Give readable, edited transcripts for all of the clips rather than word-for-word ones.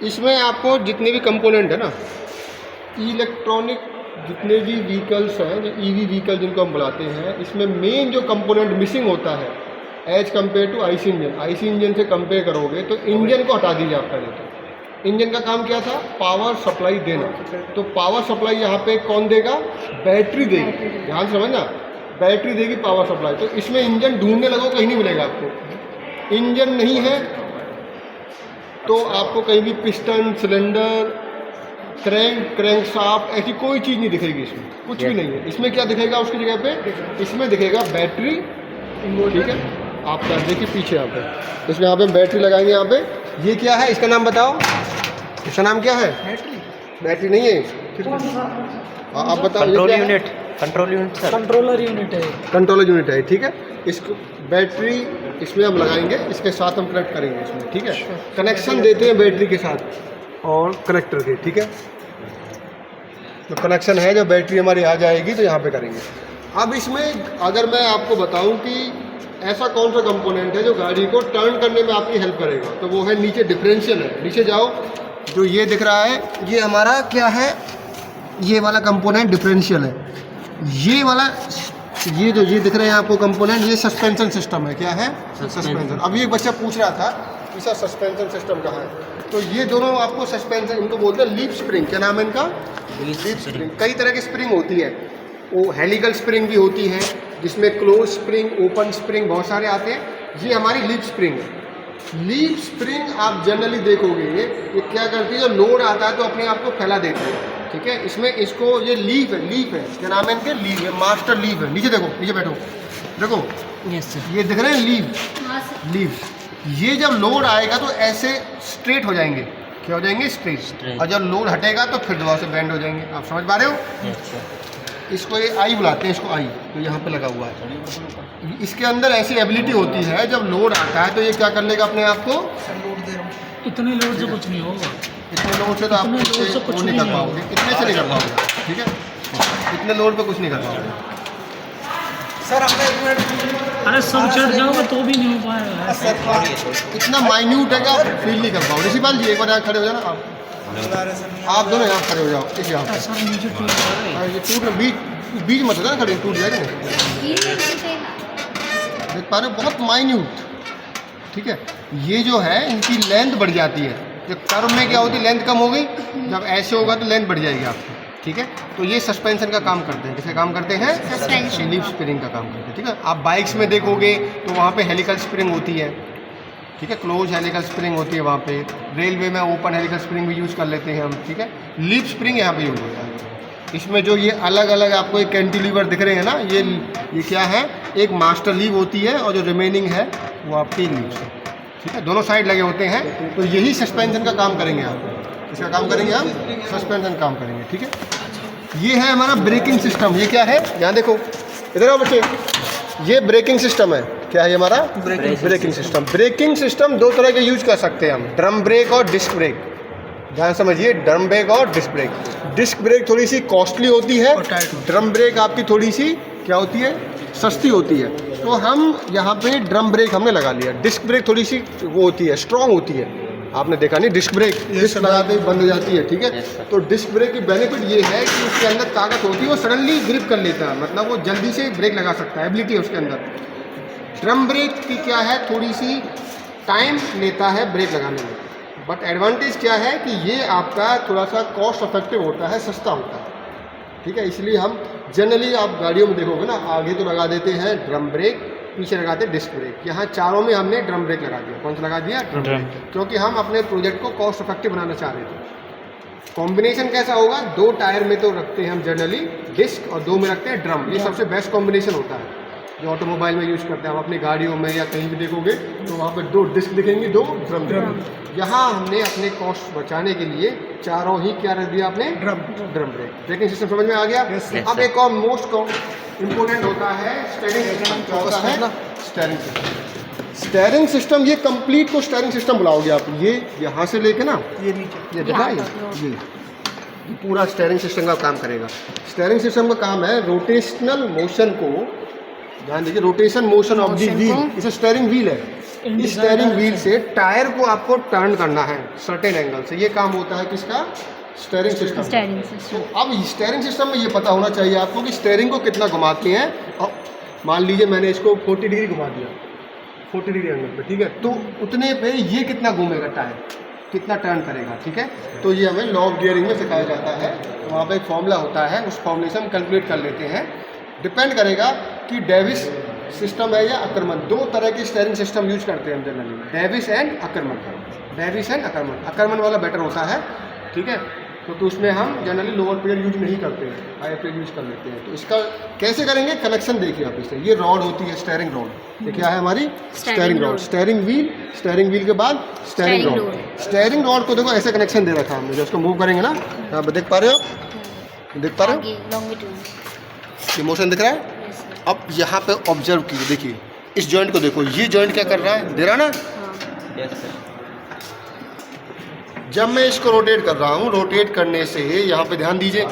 इसमें आपको जितने भी कंपोनेंट है ना, इलेक्ट्रॉनिक जितने भी व्हीकल्स हैं, जो ईवी व्हीकल जिनको हम बुलाते हैं, इसमें मेन जो कंपोनेंट मिसिंग होता है as compare to IC engine, IC engine से कंपेयर करोगे तो इंजन को हटा दीजिए आप पहले। तो इंजन का काम क्या था? पावर सप्लाई देना। तो पावर सप्लाई यहाँ पे कौन देगा? बैटरी देगी। ध्यान से समझना, बैटरी देगी पावर सप्लाई। तो इसमें इंजन ढूंढने लगो, कहीं नहीं मिलेगा आपको। इंजन नहीं है तो आपको कहीं भी पिस्टन, सिलेंडर, क्रैंक शाफ्ट, ऐसी कोई चीज़ नहीं दिखेगी इसमें, कुछ भी नहीं है। इसमें क्या दिखेगा उसकी जगह पे? इसमें दिखेगा बैटरी। ठीक है, आप देखिए पीछे यहाँ पे, इसमें यहाँ पे बैटरी लगाएंगे। यहाँ पे ये क्या है, इसका नाम बताओ, इसका नाम क्या है? बैटरी नहीं है, आप बताओ। Control unit, control unit sir, controller unit है, कंट्रोलर यूनिट है। ठीक है, इसको बैटरी इसमें हम लगाएंगे, इसके साथ हम कनेक्ट करेंगे इसमें। ठीक है, कनेक्शन देते हैं बैटरी के साथ और कनेक्टर के। ठीक है, तो कनेक्शन है, जब बैटरी हमारी आ जाएगी तो यहाँ पे करेंगे। अब इसमें अगर मैं आपको बताऊं कि ऐसा कौन सा कंपोनेंट है जो गाड़ी को टर्न करने में आपकी हेल्प करेगा, तो वो है नीचे डिफरेंशियल है। नीचे जाओ, जो ये दिख रहा है ये हमारा क्या है? ये वाला कंपोनेंट डिफरेंशियल है। ये वाला, ये जो ये दिख रहे हैं आपको कंपोनेंट, ये सस्पेंशन सिस्टम है। क्या है? सस्पेंशन। अभी एक बच्चा पूछ रहा था कि सर सस्पेंशन सिस्टम कहाँ है, तो ये दोनों आपको सस्पेंशन, इनको बोलते हैं लीफ स्प्रिंग। क्या नाम है इनका? Leaf spring. कई तरह की स्प्रिंग होती है, वो हेलिकल स्प्रिंग भी होती है, जिसमें क्लोज स्प्रिंग, ओपन स्प्रिंग, बहुत सारे आते हैं। ये हमारी लीफ स्प्रिंग है। लीफ स्प्रिंग आप जनरली देखोगे ये क्या करती है, जो लोड आता है तो अपने आप को फैला देती है। ठीक है, इसमें इसको ये लीफ है, लीफ है, क्या नाम है इनके? लीफ है, मास्टर लीफ है। नीचे देखो, नीचे बैठो, देखो ये दिख रहे हैं लीफ, लीफ। ये जब लोड आएगा तो ऐसे स्ट्रेट हो जाएंगे। क्या हो जाएंगे? स्ट्रेट। और जब लोड हटेगा तो फिर दोबारा से बेंड हो जाएंगे। आप समझ पा रहे हो? इसको ये आई बुलाते हैं, इसको आई, तो यहाँ पे लगा हुआ है। इसके अंदर ऐसी एबिलिटी होती है, जब लोड आता है तो ये क्या कर लेगा अपने आप को? इतने लोड से कुछ नहीं होगा, इतने लोड से तो आप कुछ नहीं कर पाओगे, इतने से नहीं कर पाओगे। ठीक है, इतने लोड पे कुछ नहीं कर पाओगे सर। अरे सब चढ़ जाओगे तो भी नहीं हो पाएगा। इतना माइन्यूट है कि आप फील नहीं कर पाओगे। ऋषिपाल जी एक बार यहाँ खड़े हो जाना, आप दोनों यहाँ खड़े हो जाओ। इस यहाँ पे सर नीचे टूट जाएगा, ये टूट, बीच मत हो जाना खड़े, टूट जाएगा नहीं। देख पा रहे हो, बहुत माइन्यूट। ठीक है, ये जो है इनकी लेंथ बढ़ जाती है। जब कर्व में क्या होती है, लेंथ कम हो गई, जब ऐसे होगा तो लेंथ बढ़ जाएगी आपकी। ठीक है, तो ये सस्पेंशन का काम करते हैं। किसका काम करते हैं? सस्पेंशन, लीफ स्प्रिंग का काम करते हैं। ठीक है, आप बाइक्स में देखोगे तो वहाँ पे हेलिकल स्प्रिंग होती है। ठीक है, क्लोज हेलिकल स्प्रिंग होती है वहाँ पे। रेलवे में ओपन हेलिकल स्प्रिंग भी यूज़ कर लेते हैं हम। ठीक है, लीफ स्प्रिंग यहाँ पे यूज होता है। इसमें जो ये अलग अलग आपको एक कैंटिलीवर दिख रहे हैं ना, ये क्या है? एक मास्टर लीव होती है और जो रिमेनिंग है वो आपकी लीव्स है। ठीक है, दोनों साइड लगे होते हैं। तो यही सस्पेंशन का काम करेंगे आप। इसका काम करेंगे हम, सस्पेंशन काम करेंगे। ठीक है, ये है हमारा ब्रेकिंग सिस्टम। ये क्या है? यहाँ देखो, इधर आओ बच्चे, ये ब्रेकिंग सिस्टम है। क्या है हमारा? Braking system. ब्रेकिंग सिस्टम दो तरह के यूज कर सकते हैं हम, ड्रम ब्रेक और डिस्क ब्रेक। ध्यान समझिए, ड्रम ब्रेक और डिस्क ब्रेक। डिस्क ब्रेक थोड़ी सी कॉस्टली होती है, ड्रम ब्रेक आपकी थोड़ी सी क्या होती है? सस्ती होती है। तो हम यहाँ पे ड्रम ब्रेक हमने लगा लिया। डिस्क ब्रेक थोड़ी सी वो होती है, स्ट्रॉन्ग होती है। आपने देखा नहीं, डिस्क ब्रेक डिस्क लगाते ही बंद हो जाती है। ठीक है, तो डिस्क ब्रेक की बेनिफिट ये है कि उसके अंदर ताकत होती है, वो सडनली ग्रिप कर लेता है, मतलब वो जल्दी से ब्रेक लगा सकता है, एबिलिटी है उसके अंदर। ड्रम ब्रेक की क्या है? थोड़ी सी टाइम लेता है ब्रेक लगाने में, बट एडवांटेज क्या है कि ये आपका थोड़ा सा कॉस्ट इफेक्टिव होता है, सस्ता होता है। ठीक है, इसलिए हम जनरली आप गाड़ियों में देखोगे ना, आगे तो लगा देते हैं ड्रम ब्रेक, पीछे लगाते हैं डिस्क ब्रेक। यहाँ चारों में हमने ड्रम ब्रेक लगा दिया। कौन सा लगा दिया? ड्रम ब्रेक, क्योंकि हम अपने प्रोजेक्ट को कॉस्ट इफेक्टिव बनाना चाह रहे थे। कॉम्बिनेशन कैसा होगा? 2 टायर में तो रखते हैं हम जनरली डिस्क और 2 में रखते हैं ड्रम। ये सबसे बेस्ट कॉम्बिनेशन होता है जो ऑटोमोबाइल में यूज़ करते हैं। आप अपनी गाड़ियों में या कहीं भी देखोगे तो वहाँ पे 2 डिस्क दिखेंगी, 2 ड्रम दिखेंगे। यहाँ हमने अपने कॉस्ट बचाने के लिए चारों ही क्या रख दिया आपने? Drum brake. ब्रेकिंग सिस्टम समझ में आ गया? अब एक और मोस्ट इम्पोर्टेंट होता है स्टीयरिंग सिस्टम। क्या होता है? Steering system. स्टीयरिंग सिस्टम, ये कंप्लीट को स्टीयरिंग सिस्टम बुलाओगे आप। ये यहाँ से लेके ना ये नीचे, ये देखा, ये पूरा स्टीयरिंग सिस्टम का काम करेगा। स्टीयरिंग सिस्टम का काम है रोटेशनल मोशन को, ध्यान दीजिए, rotation motion of the wheel. इसे स्टीयरिंग व्हील है। स्टेयरिंग व्हील से टायर को आपको टर्न करना है सर्टेन एंगल से। ये काम होता है किसका? Steering system. Steering system. तो अब स्टेयरिंग सिस्टम में ये पता होना चाहिए आपको कि स्टेयरिंग को कितना घुमाते हैं। और मान लीजिए मैंने इसको 40 डिग्री घुमा दिया, 40 डिग्री एंगल पे, ठीक है, तो उतने पे ये कितना घूमेगा टायर, कितना टर्न करेगा, ठीक है। तो ये हमें लॉ ऑफ गियरिंग में सिखाया जाता है। वहाँ पे एक फॉर्मूला होता है, उस फॉर्मूले से हम कैलकुलेट कर लेते हैं। डिपेंड करेगा कि डेविस सिस्टम है या अकरमन। दो तरह के स्टेयरिंग सिस्टम यूज करते हैं हम generally, Davis and Ackerman. Davis and Ackerman, Ackerman वाला बेटर होता है, ठीक है। तो उसमें हम जनरली लोअर पीरियड यूज नहीं करते हैं, हायर पीरियड यूज कर लेते हैं। तो इसका कैसे करेंगे? कनेक्शन देखिए आप इससे। ये रॉड होती है स्टेयरिंग रॉड, ये क्या है हमारी? Steering rod. स्टेयरिंग व्हील के बाद स्टेयरिंग रॉड। स्टेयरिंग रॉड को देखो ऐसे कनेक्शन दे रखा है हमने, जो उसको मूव करेंगे ना, आप देख पा रहे हो, देख पा रहे हो, ये मोशन दिख रहा है। अब यहाँ पे ऑब्जर्व कीजिए, देखिए इस जॉइंट को देखो, ये जॉइंट क्या कर रहा है, दे रहा ना। Yes sir. जब मैं इसको रोटेट कर रहा हूँ, रोटेट करने से यहाँ पे ध्यान दीजिए,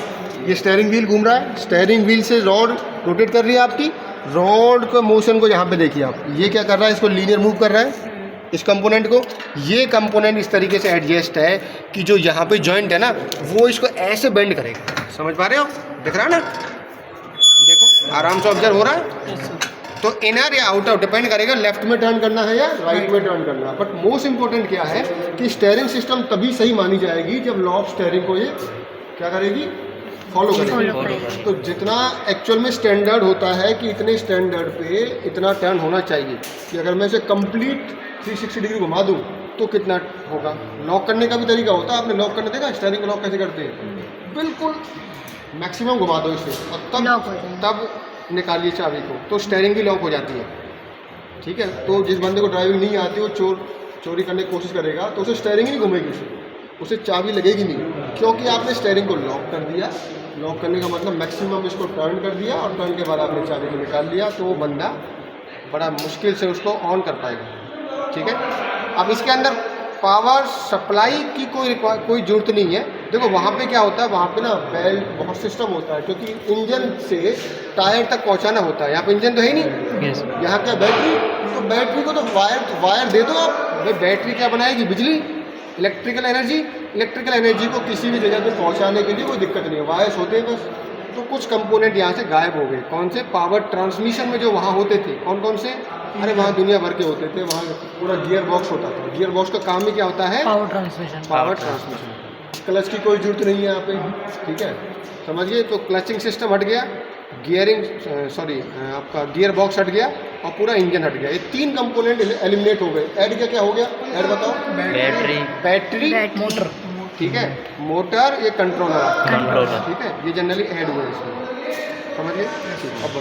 ये स्टेयरिंग व्हील घूम रहा है, स्टेयरिंग व्हील से रॉड रोटेट कर रही है आपकी। रॉड को मोशन को यहाँ पे देखिए आप, ये क्या कर रहा है, इसको लीनियर मूव कर रहा है, इस कंपोनेंट को। ये कंपोनेंट इस तरीके से एडजस्ट है कि जो यहाँ पे जॉइंट है ना, वो इसको ऐसे बेंड करेगा। समझ पा रहे हो? दिख रहा है ना, देखो आराम से ऑब्जर्व हो रहा है। तो इनर या आउटर डिपेंड करेगा, लेफ्ट में टर्न करना है या राइट में टर्न करना है। बट मोस्ट इंपॉर्टेंट क्या है कि स्टेयरिंग सिस्टम तभी सही मानी जाएगी जब लॉ ऑफ स्टेयरिंग को ये क्या करेगी, फॉलो करेगी। तो जितना एक्चुअल में स्टैंडर्ड होता है कि इतने स्टैंडर्ड पे इतना टर्न होना चाहिए, कि अगर मैं इसे कंप्लीट 360 डिग्री घुमा दूँ तो कितना होगा। लॉक करने का भी तरीका होता है, आपने लॉक करने देखा स्टेयरिंग को लॉक कैसे करते हैं, बिल्कुल मैक्सिमम घुमा दो इसे और तब निकालिए चाबी को, तो स्टेयरिंग भी लॉक हो जाती है, ठीक है। तो जिस बंदे को ड्राइविंग नहीं आती, वो चोरी करने की कोशिश करेगा तो उसे स्टेयरिंग ही नहीं घूमेगी, उसे चाबी लगेगी नहीं, क्योंकि आपने स्टेयरिंग को लॉक कर दिया। लॉक करने का मतलब मैक्सिमम इसको टर्न कर दिया और टर्न के बाद आपने चाबी को निकाल लिया, तो वो बंदा बड़ा मुश्किल से उसको ऑन कर पाएगा, ठीक है। अब इसके अंदर पावर सप्लाई की कोई जरूरत नहीं है। देखो वहाँ पे क्या होता है, वहाँ पे ना बेल्ट बहुत सिस्टम होता है, क्योंकि इंजन से टायर तक पहुँचाना होता है। यहाँ पे इंजन तो है ही नहीं, यस। यहाँ क्या बैटरी, तो बैटरी को तो वायर दे दो आप। भाई बैटरी क्या बनाएगी, बिजली, इलेक्ट्रिकल एनर्जी को किसी भी जगह पे पहुँचाने के लिए कोई दिक्कत नहीं है, वायर्स होते हैं बस। तो कुछ कंपोनेंट यहाँ से गायब हो गए। कौन से? पावर ट्रांसमिशन में जो वहाँ होते थे, कौन कौन से? अरे वहाँ दुनिया भर के होते थे, वहाँ पूरा गियर बॉक्स होता था। गियर बॉक्स का काम ही क्या होता है? Power transmission. Power transmission. Clutch की कोई जरूरत नहीं है यहाँ पे, ठीक है, समझिए। तो क्लचिंग सिस्टम हट गया, आपका गियर बॉक्स हट गया और पूरा इंजन हट गया। ये तीन कंपोनेंट एलिमिनेट हो गए। ऐड क्या हो गया? ऐड बताओ। बैटरी, मोटर, ठीक है, मोटर, ये कंट्रोलर, कंट्रोलर, ठीक है, ये जनरली ऐड हुए इसमें, समझिए। अब